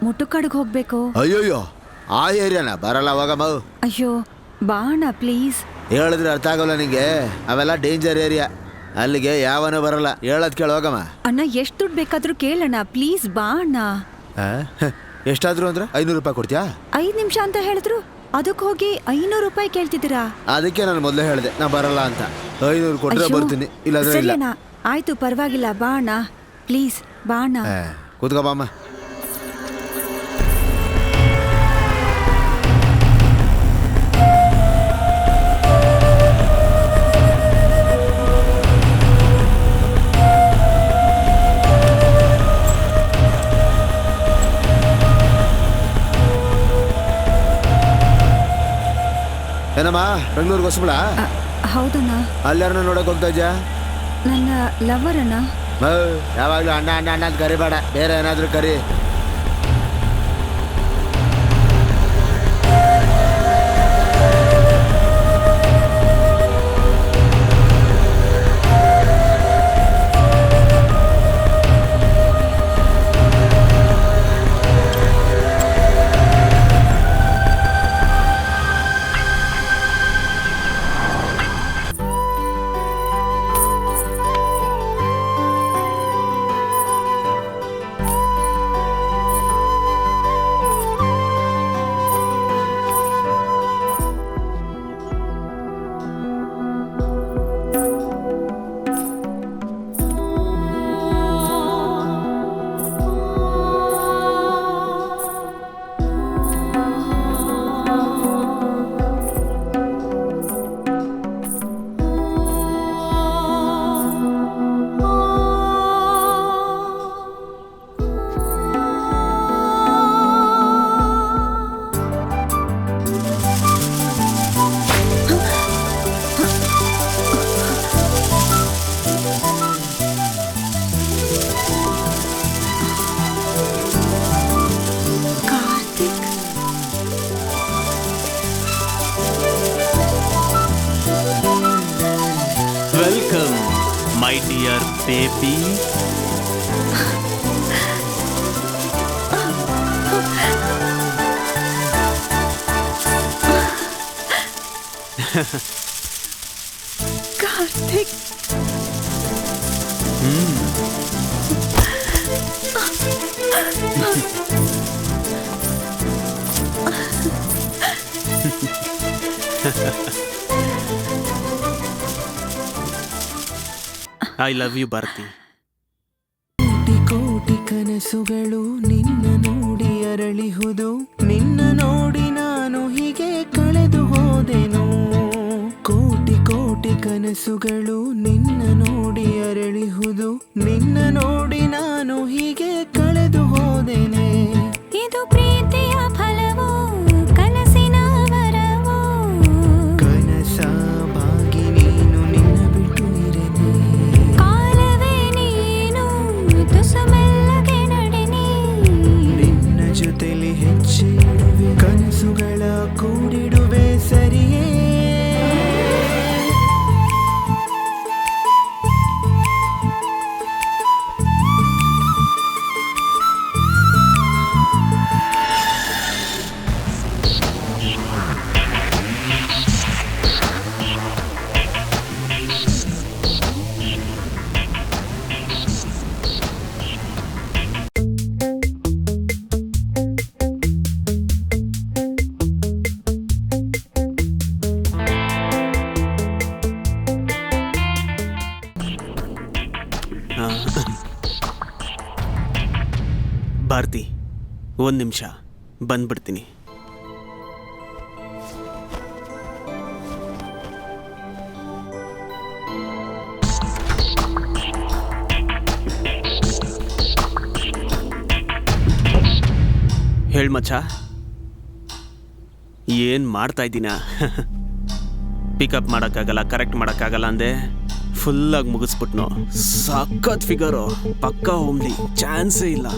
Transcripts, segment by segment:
ಮುಟ್ಟುಕಾಡಿಗೆ ಹೋಗ್ಬೇಕು. ಅಯ್ಯೋಯ್ಯೋ, ಆ ಏರಿಯಾನ ಬರಲ್ಲ, ಹೋಗಮ್ಮ. ಅಯ್ಯೋ ಬಾ ಅಣ್ಣ ಪ್ಲೀಸ್. ಹೇಳಿದ್ರೆ ಅರ್ಥ ಆಗೋಲ್ಲ ನಿಂಗೆ, ಅವೆಲ್ಲ ಡೇಂಜರ್ ಏರಿಯಾ, ಅಲ್ಲಿಗೆ ಯಾವನೂ ಬರಲ್ಲ. ಹೇಳೋದ್ ಕೇಳ, ಹೋಗಮ್ಮ. ಅಣ್ಣ ಎಷ್ಟು ದುಡ್ಡು ಬೇಕಾದ್ರೂ ಕೇಳಣ್ಣ ಪ್ಲೀಸ್, ಬಾ ಅಣ್ಣ. ಎಷ್ಟಾದ್ರು ಅಂದ್ರೆ 500 ರೂಪಾಯಿ ಕೊಡ್ತೀಯಾ? 5 ನಿಮಿಷ ಅಂತ ಹೇಳಿದ್ರು, ಅದಕ್ಕೆ ಹೋಗಿ 500 ರೂಪಾಯಿ ಕೇಳ್ತಿದ್ದೀರಾ? ಅದಕ್ಕೆ ನಾನು ಮೊದಲೇ ಹೇಳಿದೆ ನಾ ಬರಲ್ಲ ಅಂತ. 500 ಕೊಟ್ರೆ ಬರ್ತೀನಿ, ಇಲ್ಲಾಂದ್ರೆ ಇಲ್ಲ. ಸರಿನಾ, ಆಯ್ತು ಪರವಾಗಿಲ್ಲ, ಬಾ ಅಣ್ಣ ಪ್ಲೀಸ್, ಬಾ ಅಣ್ಣ. ಕೂತ್ಕೋ ಬಾಮ್ಮ. ಏನಮ್ಮ, ಬೆಂಗಳೂರಿಗೆ ಹೊಸಬಳ? ಹೌದಣ್ಣ. ಅಲ್ಲಾರನ್ನ ನೋಡಕ್ ಹೋಗ್ತಾ ಇದ್ಯಾ? ನನ್ನ ಲವರ್ ಅಣ್ಣ. ಯಾವಾಗ್ಲೂ ಅಣ್ಣ ಅಣ್ಣ ಅಣ್ಣ ಅಂತ ಕರಿಬೇಡ, ಬೇರೆ ಏನಾದ್ರು ಕರಿ. Welcome, my dear baby. Karthik. I love you, Bharti. ಕೋಟಿ ಕೋಟಿ ಕನಸುಗಳು ನಿನ್ನ ನೋಡಿ ಅರಳಿಹುದು, ನಿನ್ನ ನೋಡಿ ನಾನು ಹೀಗೆ ಕಳೆದು ಹೋದೆನು. ಕೋಟಿ ಕೋಟಿ ಕನಸುಗಳು ನಿನ್ನ ನೋಡಿ ಅರಳಿಹುದು, ನಿನ್ನ ನೋಡಿ ನಾನು ಹೀಗೆ ಕಳೆದು ಹೋದೆನೆ. ಇದು ಪ್ರೀತಿಯ ಫಲವೋ ಕನಸಿನ ವರವೋ, ಕನಸ ಬಾಗಿ ನೀನು ನಿನ್ನ ಬಿಟ್ಟು ಇರೆನೆ. ಕಾಲವೇ ನೀನು ತುಸು ಮೆಲ್ಲಗೆ ನಡೆನಿ, ನಿನ್ನ ಜೊತೆಲಿ ಹೆಜ್ಜೆ ಇಡುವೆ, ಕನಸುಗಳ ಕೂಡಿಡುವೆ ಸರಿಯೇ. ಭಾರತಿ, 1 ನಿಮಿಷ ಬಂದ್ಬಿಡ್ತೀನಿ. ಹೇಳ್ ಮಚ್ಚ, ಏನು ಮಾಡ್ತಾ ಇದ್ದೀನ? ಪಿಕಪ್ ಮಾಡೋಕ್ಕಾಗಲ್ಲ, ಕರೆಕ್ಟ್ ಮಾಡೋಕ್ಕಾಗಲ್ಲ ಅಂದೆ, ಫುಲ್ಲಾಗಿ ಮುಗಿಸ್ಬಿಟ್ನು. ಸಖತ್ ಫಿಗರು, ಪಕ್ಕಾ ಹೋಮ್ಲಿ, ಚಾನ್ಸೇ ಇಲ್ಲ.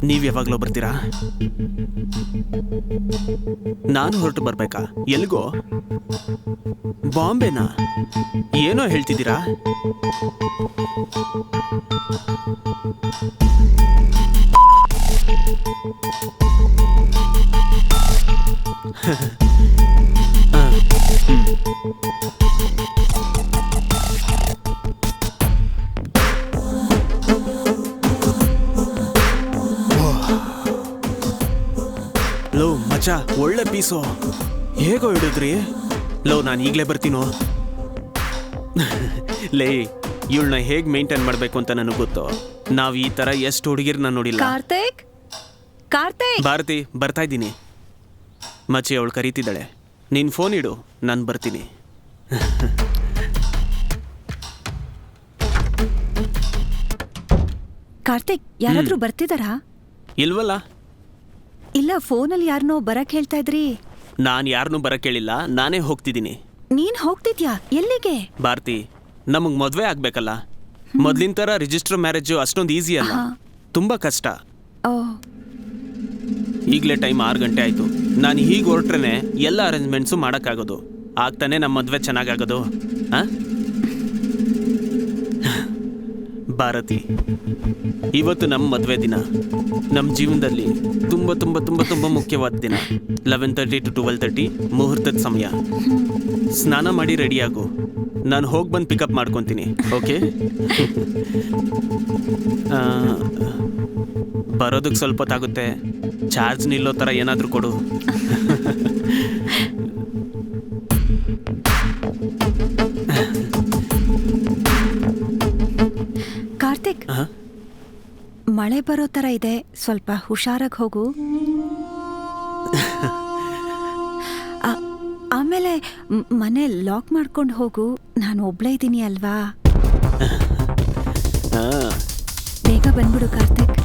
ನೀವು ಯಾವಾಗಲೂ ಬರ್ತೀರಾ? ನಾನು ಹೊರಟು ಬರ್ಬೇಕಾ? ಎಲ್ಗೋ? ಬಾಂಬೆನಾ? ಏನೋ ಹೇಳ್ತಿದ್ದೀರಾ? ಲೋ ಮಚ್ಚ, ಒಳ್ಳೆ ಪೀಸು. ಹೇಗೋ ಹಿಡಿದ್ರಿ? ಲೋ, ನಾನು ಈಗಲೇ ಬರ್ತೀನೋ. ಲೇ, ಇವಳನ್ನ ಹೇಗೆ ಮೇಂಟೈನ್ ಮಾಡಬೇಕು ಅಂತ ನನಗೆ ಗೊತ್ತು. ನಾವು ಈ ಥರ ಎಷ್ಟು ಹುಡುಗಿರ್ನ ನೋಡಿಲ್ಲ. ಕಾರ್ತಿಕ್, ಕಾರ್ತಿಕ್. ಭಾರತಿ, ಬರ್ತಾ ಇದ್ದೀನಿ. ಮಚ್ಚಿ, ಅವಳು ಕರೀತಿದ್ದಾಳೆ. ನೀನು ಫೋನ್ ಇಡು, ನಾನು ಬರ್ತೀನಿ. ಕಾರ್ತಿಕ್, ಯಾರಾದ್ರೂ ಬರ್ತಿದಾರಾ? ಇಲ್ವಲ್ಲ, ಇಲ್ಲ, ಫೋನಲ್ಲಿ ಯಾರನ್ನೋ ಬರಕ್ ಹೇಳ್ತಾ ಇದ್ರಿ. ನಾನು ಯಾರನ್ನೂ ಬರಕ್ಕೆ ಹೇಳಿಲ್ಲ, ನಾನೇ ಹೋಗ್ತಿದ್ದೀನಿ. ನೀನ್ ಹೋಗ್ತಿದ್ಯಾ? ಎಲ್ಲಿಗೆ? ಭಾರತಿ, ನಮಗೆ ಮದುವೆ ಆಗ್ಬೇಕಲ್ಲ. ಮೊದ್ಲಿನ ಥರ ರಿಜಿಸ್ಟರ್ ಮ್ಯಾರೇಜು ಅಷ್ಟೊಂದು ಈಸಿ ಅಲ್ಲ, ತುಂಬ ಕಷ್ಟ. ಓ, ಈಗಲೇ ಟೈಮ್ 6 ಗಂಟೆ ಆಯಿತು. ನಾನು ಹೀಗೆ ಹೊರಟ್ರೆ ಎಲ್ಲ ಅರೇಂಜ್ಮೆಂಟ್ಸು ಮಾಡೋಕ್ಕಾಗೋದು. ಆಗ್ತಾನೆ ನಮ್ಮ ಮದುವೆ ಚೆನ್ನಾಗಾಗೋದು. ಹಾಂ ಭಾರತಿ, ಇವತ್ತು ನಮ್ಮ ಮದುವೆ ದಿನ. ನಮ್ಮ ಜೀವನದಲ್ಲಿ ತುಂಬ ತುಂಬ ತುಂಬ ತುಂಬ ಮುಖ್ಯವಾದ ದಿನ. 11:30 to 12:30 ಮುಹೂರ್ತದ ಸಮಯ. ಸ್ನಾನ ಮಾಡಿ ರೆಡಿಯಾಗು, ನಾನು ಹೋಗಿ ಬಂದು ಪಿಕಪ್ ಮಾಡ್ಕೊತೀನಿ. ಓಕೆ? ಬರೋದಕ್ಕೆ ಸ್ವಲ್ಪ ಹೊತ್ತಾಗುತ್ತೆ. ಚಾರ್ಜ್ ನಿಲ್ಲೋ ಥರ ಏನಾದರೂ ಕೊಡು. ಕಾರ್ತಿಕ್, ಮಳೆ ಬರೋ ತರ ಇದೆ, ಸ್ವಲ್ಪ ಹುಷಾರಾಗಿ ಹೋಗು. ಆಮೇಲೆ ಮನೆ ಲಾಕ್ ಮಾಡ್ಕೊಂಡು ಹೋಗು. ನಾನು ಒಬ್ಳೇ ಇದ್ದೀನಿ ಅಲ್ವಾ? ಬೇಗ ಬಂದ್ಬಿಡು ಕಾರ್ತಿಕ್.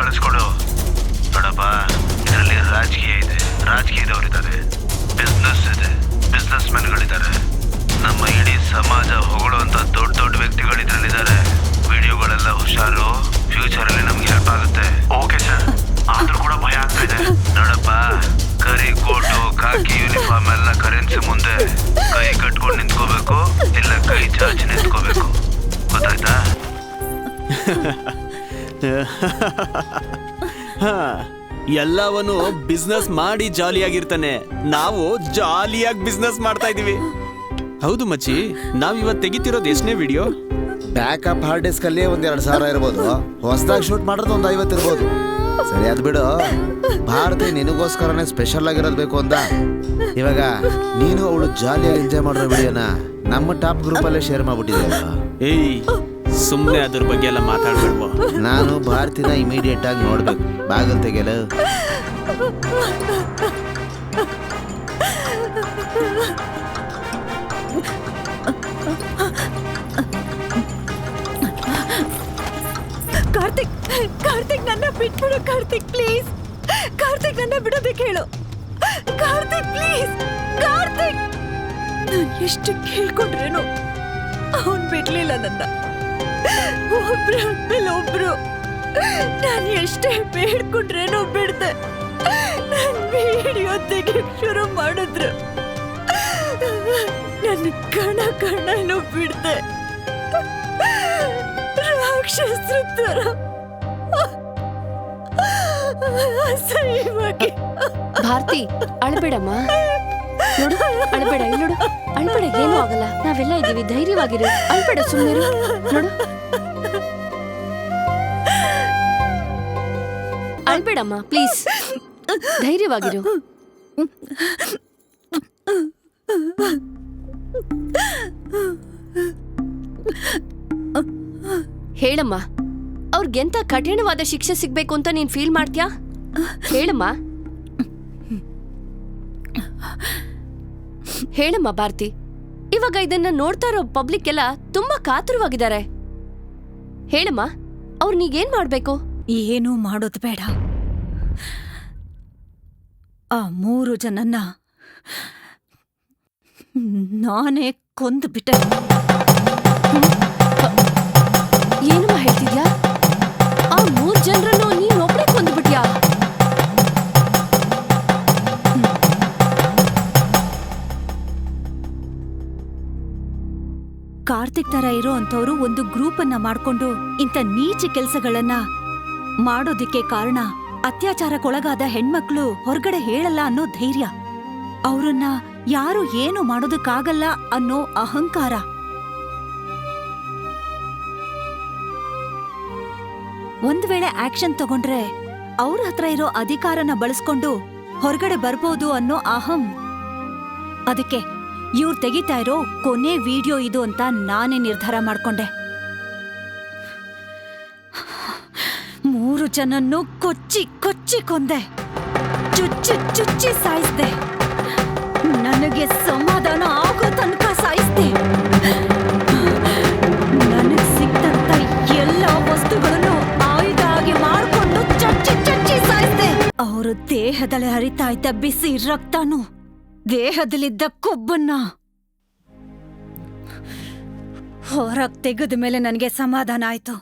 ಕಳಿಸ್ಕೊಡು. ನೋಡಪ್ಪ, ಇದರಲ್ಲಿ ರಾಜಕೀಯ ಇದೆ, ರಾಜಕೀಯದವರಿದ್ದಾರೆ, ಬಿಸ್ನೆಸ್ ಇದೆ, ಬಿಸ್ನೆಸ್ ಮೆನ್ಗಳಿದ್ದಾರೆ, ನಮ್ಮ ಇಡೀ ಸಮಾಜ ಹೊಗಳುವಂತ ದೊಡ್ಡ ದೊಡ್ಡ ವ್ಯಕ್ತಿಗಳು ಇದರಲ್ಲಿದ್ದಾರೆ. ವಿಡಿಯೋಗಳೆಲ್ಲ ಹುಷಾರು, ಫ್ಯೂಚರಲ್ಲಿ ನಮ್ಗೆ ಹೆಲ್ಪ್ ಆಗುತ್ತೆ. ಓಕೆ ಸರ್, ಆದ್ರೂ ಕೂಡ ಭಯ ಆಗ್ತಾ ಇದೆ. ನೋಡಪ್ಪ, ಕರಿ ಕೋಟು ಕಾಕಿ ಯೂನಿಫಾರ್ಮ್ ಎಲ್ಲ ಕರೆನ್ಸಿ ಮುಂದೆ ಕೈ ಕಟ್ಕೊಂಡು ನಿಂತ್ಕೋಬೇಕು, ಇಲ್ಲ ಕೈ ಚಾಚಿ ನಿಂತ್ಕೋಬೇಕು. ಗೊತ್ತಾಯ್ತಾ? ಎಲ್ಲವನು ಬಿಸ್ನೆಸ್ ಮಾಡಿ ಜಾಲಿಯಾಗಿರ್ತಾನೆ, ನಾವು ಜಾಲಿಯಾಗಿ ಬಿಸ್ನೆಸ್ ಮಾಡ್ತಾ ಇದೀವಿ. ಹೌದು ಮಚ್ಚಿ, ನಾವಿವತ್ತು ತೆಗಿತಿರೋದು ಎಷ್ಟನೇ ವಿಡಿಯೋ? ಬ್ಯಾಕಪ್ ಹಾರ್ಡ್ ಡಿಸ್ಕ್ ಅಲ್ಲಿ 2,000 ಇರ್ಬೋದು, ಹೊಸದಾಗಿ ಶೂಟ್ ಮಾಡಿರೋದು 50 ಇರ್ಬೋದು. ಸರಿ, ಅದ್ ಬಿಡು. ಭಾರತಿ ನಿನಗೋಸ್ಕರನೇ ಸ್ಪೆಷಲ್ ಆಗಿರೋದು ಬೇಕು ಅಂತ ಇವಾಗ ನೀನು ಅವಳು ಜಾಲಿಯಾಗಿ ಎಂಜಾಯ್ ಮಾಡಿರೋ ವಿಡಿಯೋನ ನಮ್ಮ ಟಾಪ್ ಗ್ರೂಪ್ ಅಲ್ಲೇ ಶೇರ್ ಮಾಡ್ಬಿಟ್ಟಿದ್ದೆ. ಏಯ್, ಸುಮ್ಮನೆ ಅದ್ರ ಬಗ್ಗೆ ಎಲ್ಲ ಮಾತಾಡ್ಬೇಡ್ವ. ನಾನು ಭಾರತಿನ ಇಮಿಡಿಯೇಟ್ ಆಗಿ ನೋಡ್ಬೇಕು. ಬಾಗಿಲು ತೆಗೆಯಲು. ಕಾರ್ತಿಕ್, ಕಾರ್ತಿಕ್ ನನ್ನ ಬಿಟ್ಬಿಡು. ಕಾರ್ತಿಕ್ ಪ್ಲೀಸ್, ಕಾರ್ತಿಕ್ ನನ್ನ ಬಿಡೋದಕ್ಕೆ ಹೇಳು. ಕಾರ್ತಿಕ್ ಪ್ಲೀಸ್, ಕಾರ್ತಿಕ್. ನಾನು ಎಷ್ಟು ಕೇಳ್ಕೊಂಡ್ರೇನು ಅವನ್ ಬಿಡ್ಲಿಲ್ಲ ನನ್ನ. ಒಬ್ರು ನಾನು ಎಷ್ಟೇ ಬೇಡ್ಕೊಂಡ್ರೇನೋ ಬಿಡ್ದೆ. ನನ್ ವಿಡಿಯೋ ತೆಗಿಯಕ್ ಶುರು ಮಾಡಿದ್ರು, ನನ್ನ ಕಣನೂ ಬಿಡ್ದೆ. ರಾಕ್ಷಸರ ತರ ಅಸಹ್ಯವಾಗಿ. ಭಾರತಿ, ಅಳ್ಬೇಡಮ್ಮ. ನೋಡು, ಅಳ್ಬೇಡ. ಇಲ್ಲಿ ನೋಡು, ಅಳ್ಬೇಡ, ಏನೂ ಆಗಲ್ಲ. ನಾವೆಲ್ಲ ಇದೀವಿ, ಧೈರ್ಯವಾಗಿರು. ಅಳ್ಬೇಡ, ಸುಮ್ಮನೆ ನೋಡು. ಅಳ್ಬೇಡಮ್ಮ, ಪ್ಲೀಸ್, ಧೈರ್ಯವಾಗಿರು. ಹೇಳಮ್ಮ, ಅವ್ರಿಗೆಂತ ಕಠಿಣವಾದ ಶಿಕ್ಷೆ ಸಿಗ್ಬೇಕು ಅಂತ ನೀನ್ ಫೀಲ್ ಮಾಡ್ತೀಯಾ? ಹೇಳಮ್ಮ. ಹೇಳಮ್ಮ ಭಾರತಿ. ಇವಾಗ ಇದನ್ನ ನೋಡ್ತಾ ಇರೋ ಪಬ್ಲಿಕ್ ಎಲ್ಲ ತುಂಬಾ ಕಾತುರವಾಗಿದ್ದಾರೆ. ಹೇಳಮ್ಮ, ಅವ್ರು ನೀಗೇನ್ ಮಾಡ್ಬೇಕು? ಏನೂ ಮಾಡೋದು ಬೇಡ. ಆ 3 ಜನನ್ನ ನಾನೇ ಕೊಂದು ಬಿಟ್ಟೆ. ಏನಮ್ಮ ಹೇಳ್ತಿದ್ಯಾ? ಆ 3 ಜನರನ್ನು ನೀನ್ ಒಬ್ಳೆ ಕೊಂದು ಬಿಟ್ಯಾ? ಕಾರ್ತಿಕ್ ತರ ಇರೋ ಅಂತವ್ರು ಒಂದು ಗ್ರೂಪ್ ಅನ್ನ ಮಾಡ್ಕೊಂಡು ಇಂಥ ನೀಚ ಕೆಲ್ಸಗಳನ್ನ ಮಾಡೋದಿಕ್ಕೆ ಕಾರಣ ಅತ್ಯಾಚಾರಕ್ಕೊಳಗಾದ ಹೆಣ್ಮಕ್ಳು ಹೊರಗಡೆ ಹೇಳಲ್ಲ ಅನ್ನೋ ಧೈರ್ಯ, ಅವ್ರನ್ನ ಯಾರು ಏನು ಮಾಡೋದಕ್ಕಾಗಲ್ಲ ಅನ್ನೋ ಅಹಂಕಾರ. ಒಂದ್ ವೇಳೆ ಆಕ್ಷನ್ ತಗೊಂಡ್ರೆ ಅವ್ರ ಹತ್ರ ಇರೋ ಅಧಿಕಾರನ ಬಳಸ್ಕೊಂಡು ಹೊರಗಡೆ ಬರ್ಬೋದು ಅನ್ನೋ ಅಹಂ. ಅದಕ್ಕೆ ಇವ್ರು ತೆಗಿತಾ ಇರೋ ಕೊನೆ ವಿಡಿಯೋ ಇದು ಅಂತ ನಾನೇ ನಿರ್ಧಾರ ಮಾಡ್ಕೊಂಡೆ. 3 ಜನನ್ನು ಕೊಚ್ಚಿ ಕೊಚ್ಚಿ ಕೊಂದೆ, ಚುಚ್ಚಿ ಚುಚ್ಚಿ ಸಾಯಿಸ್ದೆ. ನನಗೆ ಸಮಾಧಾನ ಆಗೋ ತನಕ ಸಾಯಿಸ್ದೆ. ನನಗೆ ಸಿಕ್ತಂತ ಎಲ್ಲ ವಸ್ತುಗಳನ್ನು ಆಯುಧ ಆಗಿ ಮಾಡ್ಕೊಂಡು ಚಚ್ಚಿ ಚಚ್ಚಿ ಸಾಯಿಸ್ದೆ. ಅವರ ದೇಹದಲ್ಲಿ ಹರಿತಾ ಇದ್ದ ಬಿಸಿ ರಕ್ತನು, ದೇಹದಲ್ಲಿದ್ದ ಕೊಬ್ಬನ್ನ ಹೊರಗ್ ತೆಗೆದ ಮೇಲೆ ನನಗೆ ಸಮಾಧಾನ ಆಯ್ತು.